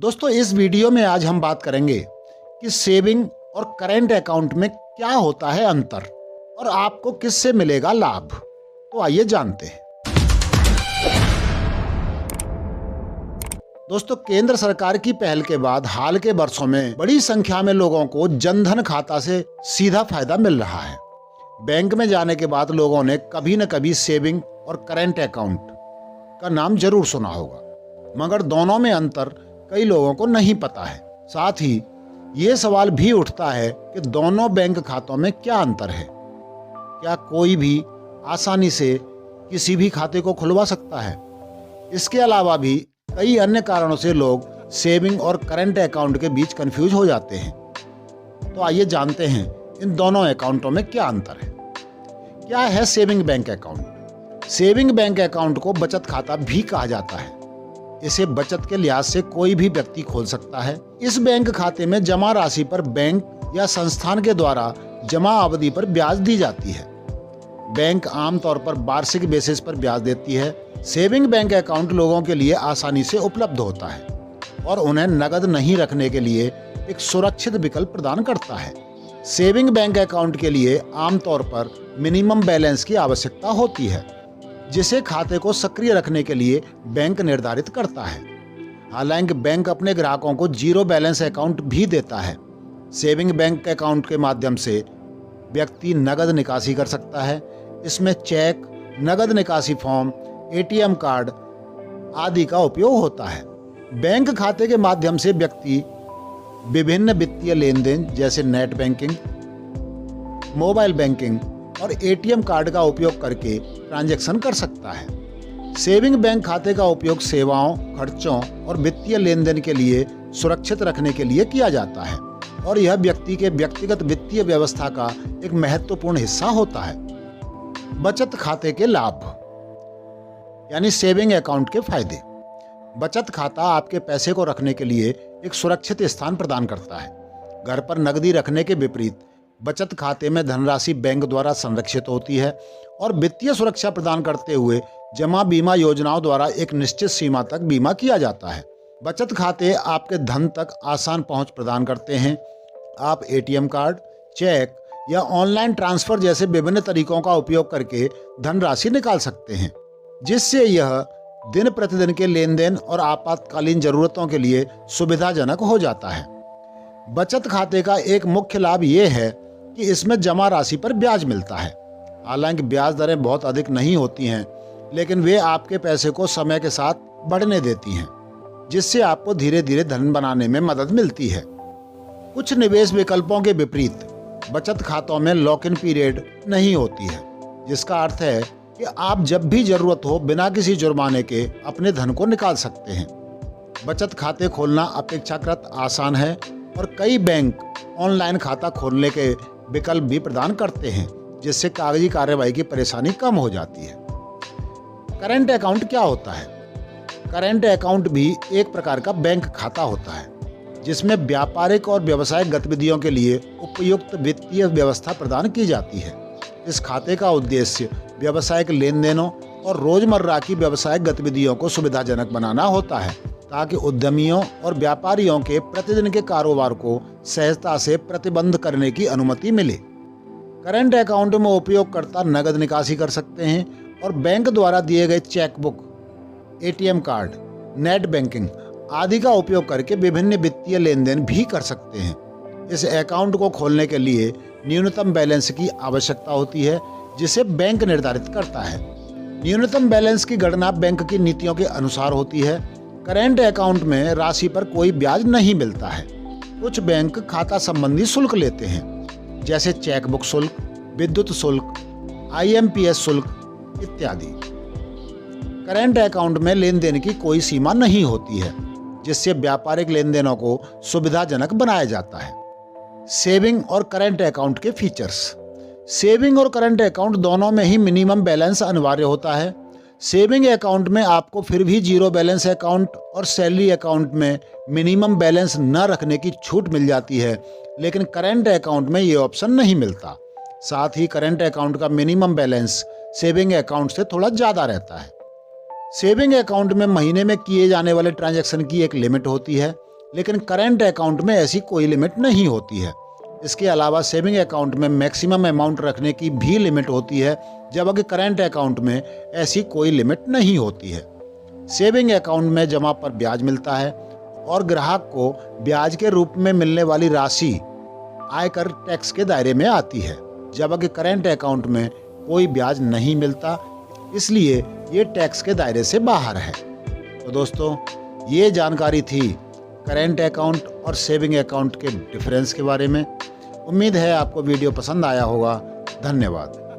दोस्तों, इस वीडियो में आज हम बात करेंगे कि सेविंग और करेंट अकाउंट में क्या होता है अंतर और आपको किससे मिलेगा लाभ। तो आइए जानते हैं। दोस्तों, केंद्र सरकार की पहल के बाद हाल के वर्षों में बड़ी संख्या में लोगों को जनधन खाता से सीधा फायदा मिल रहा है। बैंक में जाने के बाद लोगों ने कभी न कभी सेविंग और करेंट अकाउंट का नाम जरूर सुना होगा, मगर दोनों में अंतर कई लोगों को नहीं पता है। साथ ही ये सवाल भी उठता है कि दोनों बैंक खातों में क्या अंतर है। क्या कोई भी आसानी से किसी भी खाते को खुलवा सकता है? इसके अलावा भी कई अन्य कारणों से लोग सेविंग और करंट अकाउंट के बीच कंफ्यूज हो जाते हैं। तो आइए जानते हैं इन दोनों अकाउंटों में क्या अंतर है। क्या है saving bank account? Saving bank account को बचत खाता भी कहा जाता है। इसे बचत के लिहाज से कोई भी व्यक्ति खोल सकता है। इस बैंक खाते में जमा राशि पर बैंक या संस्थान के द्वारा जमा अवधि पर ब्याज दी जाती है। बैंक आमतौर पर वार्षिक बेसिस पर ब्याज देती है। सेविंग बैंक अकाउंट लोगों के लिए आसानी से उपलब्ध होता है और उन्हें नकद नहीं रखने के लिए एक सुरक्षित विकल्प प्रदान करता है। सेविंग बैंक अकाउंट के लिए आमतौर पर मिनिमम बैलेंस की आवश्यकता होती है, जिसे खाते को सक्रिय रखने के लिए बैंक निर्धारित करता है। हालांकि बैंक अपने ग्राहकों को जीरो बैलेंस अकाउंट भी देता है। सेविंग बैंक अकाउंट के माध्यम से व्यक्ति नगद निकासी कर सकता है। इसमें चेक, नगद निकासी फॉर्म, एटीएम कार्ड आदि का उपयोग होता है। बैंक खाते के माध्यम से व्यक्ति विभिन्न वित्तीय लेन देन जैसे नेट बैंकिंग, मोबाइल बैंकिंग और एटीएम कार्ड का उपयोग करके ट्रांजैक्शन कर सकता है। सेविंग बैंक खाते का उपयोग सेवाओं, खर्चों और वित्तीय लेन देन के लिए सुरक्षित रखने के लिए किया जाता है और यह व्यक्ति के व्यक्तिगत वित्तीय व्यवस्था का एक महत्वपूर्ण हिस्सा होता है। बचत खाते के लाभ यानी सेविंग अकाउंट के फायदे। बचत खाता आपके पैसे को रखने के लिए एक सुरक्षित स्थान प्रदान करता है। घर पर नकदी रखने के विपरीत बचत खाते में धनराशि बैंक द्वारा संरक्षित होती है और वित्तीय सुरक्षा प्रदान करते हुए जमा बीमा योजनाओं द्वारा एक निश्चित सीमा तक बीमा किया जाता है। बचत खाते आपके धन तक आसान पहुंच प्रदान करते हैं। आप एटीएम कार्ड, चेक या ऑनलाइन ट्रांसफर जैसे विभिन्न तरीकों का उपयोग करके धनराशि निकाल सकते हैं, जिससे यह दिन प्रतिदिन के लेन देन और आपातकालीन जरूरतों के लिए सुविधाजनक हो जाता है। बचत खाते का एक मुख्य लाभ यह है कि इसमें जमा राशि पर ब्याज मिलता है। हालांकि ब्याज दरें बहुत अधिक नहीं होती हैं, लेकिन वे आपके पैसे को समय के साथ बढ़ने देती हैं, जिससे आपको धीरे धीरे धन बनाने में मदद मिलती है। कुछ निवेश विकल्पों के विपरीत बचत खातों में लॉक इन पीरियड नहीं होती है, जिसका अर्थ है कि आप जब भी जरूरत हो बिना किसी जुर्माने के अपने धन को निकाल सकते हैं। बचत खाते खोलना अपेक्षाकृत आसान है और कई बैंक ऑनलाइन खाता खोलने के विकल्प भी प्रदान करते हैं, जिससे कागजी कार्यवाही की परेशानी कम हो जाती है। करंट अकाउंट क्या होता है? करंट अकाउंट भी एक प्रकार का बैंक खाता होता है, जिसमें व्यापारिक और व्यावसायिक गतिविधियों के लिए उपयुक्त वित्तीय व्यवस्था प्रदान की जाती है। इस खाते का उद्देश्य व्यावसायिक लेन देनों और रोजमर्रा की व्यावसायिक गतिविधियों को सुविधाजनक बनाना होता है, ताकि उद्यमियों और व्यापारियों के प्रतिदिन के कारोबार को सहजता से प्रतिबंध करने की अनुमति मिले। करंट अकाउंट में उपयोगकर्ता नगद निकासी कर सकते हैं और बैंक द्वारा दिए गए chequebook, ATM card, net banking आदि का उपयोग करके विभिन्न वित्तीय लेन देन भी कर सकते हैं। इस अकाउंट को खोलने के लिए न्यूनतम बैलेंस की आवश्यकता होती है, जिसे बैंक निर्धारित करता है। न्यूनतम बैलेंस की गणना बैंक की नीतियों के अनुसार होती है। करंट अकाउंट में राशि पर कोई ब्याज नहीं मिलता है। कुछ बैंक खाता संबंधी शुल्क लेते हैं, जैसे चेकबुक शुल्क, विद्युत शुल्क, IMPS शुल्क इत्यादि। करंट अकाउंट में लेन देन की कोई सीमा नहीं होती है, जिससे व्यापारिक लेन देनों को सुविधाजनक बनाया जाता है। सेविंग और करंट अकाउंट के फीचर्स। सेविंग और करंट अकाउंट दोनों में ही मिनिमम बैलेंस अनिवार्य होता है। सेविंग अकाउंट में आपको फिर भी जीरो बैलेंस अकाउंट और सैलरी अकाउंट में मिनिमम बैलेंस न रखने की छूट मिल जाती है, लेकिन करंट अकाउंट में ये ऑप्शन नहीं मिलता। साथ ही करंट अकाउंट का मिनिमम बैलेंस सेविंग अकाउंट से थोड़ा ज़्यादा रहता है। सेविंग अकाउंट में महीने में किए जाने वाले ट्रांजैक्शन की एक लिमिट होती है, लेकिन करेंट अकाउंट में ऐसी कोई लिमिट नहीं होती है। इसके अलावा सेविंग अकाउंट में मैक्सिमम अमाउंट रखने की भी लिमिट होती है, जबकि करेंट अकाउंट में ऐसी कोई लिमिट नहीं होती है। सेविंग अकाउंट में जमा पर ब्याज मिलता है और ग्राहक को ब्याज के रूप में मिलने वाली राशि आयकर टैक्स के दायरे में आती है, जबकि करेंट अकाउंट में कोई ब्याज नहीं मिलता, इसलिए ये टैक्स के दायरे से बाहर है। तो दोस्तों, ये जानकारी थी करेंट अकाउंट और सेविंग अकाउंट के डिफरेंस के बारे में। उम्मीद है आपको वीडियो पसंद आया होगा। धन्यवाद।